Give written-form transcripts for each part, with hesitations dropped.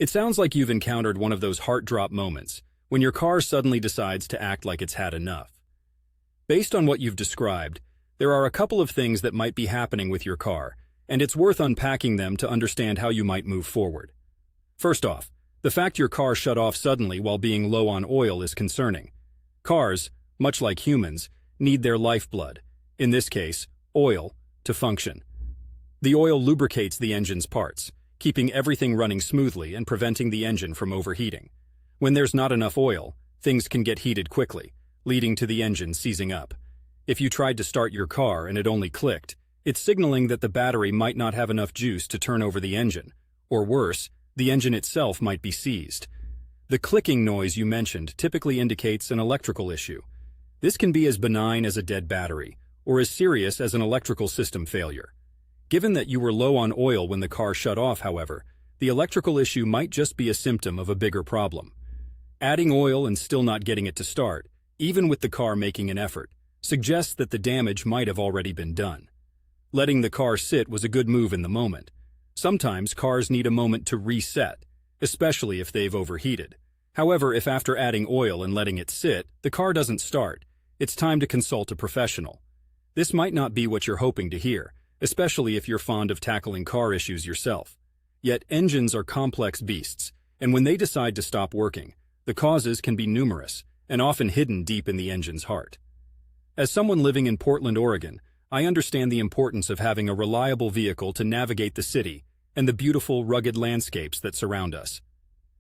It sounds like you've encountered one of those heart-drop moments when your car suddenly decides to act like it's had enough. Based on what you've described, there are a couple of things that might be happening with your car, and it's worth unpacking them to understand how you might move forward. First off, the fact your car shut off suddenly while being low on oil is concerning. Cars, much like humans, need their lifeblood, in this case, oil, to function. The oil lubricates the engine's parts, keeping everything running smoothly and preventing the engine from overheating. When there's not enough oil, things can get heated quickly, leading to the engine seizing up. If you tried to start your car and it only clicked, it's signaling that the battery might not have enough juice to turn over the engine, or worse, the engine itself might be seized. The clicking noise you mentioned typically indicates an electrical issue. This can be as benign as a dead battery, or as serious as an electrical system failure. Given that you were low on oil when the car shut off, however, the electrical issue might just be a symptom of a bigger problem. Adding oil and still not getting it to start, even with the car making an effort, suggests that the damage might have already been done. Letting the car sit was a good move in the moment. Sometimes cars need a moment to reset, especially if they've overheated. However, if after adding oil and letting it sit, the car doesn't start, it's time to consult a professional. This might not be what you're hoping to hear, especially if you're fond of tackling car issues yourself. Yet engines are complex beasts, and when they decide to stop working, the causes can be numerous and often hidden deep in the engine's heart. As someone living in Portland, Oregon, I understand the importance of having a reliable vehicle to navigate the city and the beautiful, rugged landscapes that surround us.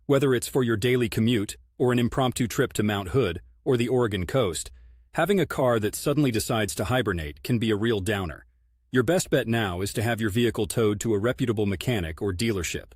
Whether it's for your daily commute or an impromptu trip to Mount Hood or the Oregon coast, having a car that suddenly decides to hibernate can be a real downer. Your best bet now is to have your vehicle towed to a reputable mechanic or dealership.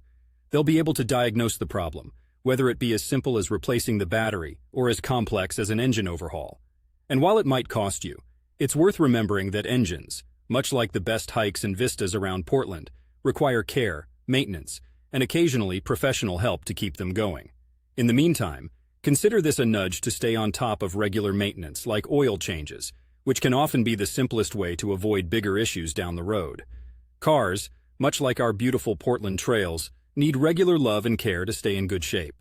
They'll be able to diagnose the problem, whether it be as simple as replacing the battery or as complex as an engine overhaul. And while it might cost you, it's worth remembering that engines, much like the best hikes and vistas around Portland, require care, maintenance, and occasionally professional help to keep them going. In the meantime, consider this a nudge to stay on top of regular maintenance like oil changes, which can often be the simplest way to avoid bigger issues down the road. Cars, much like our beautiful Portland trails, need regular love and care to stay in good shape.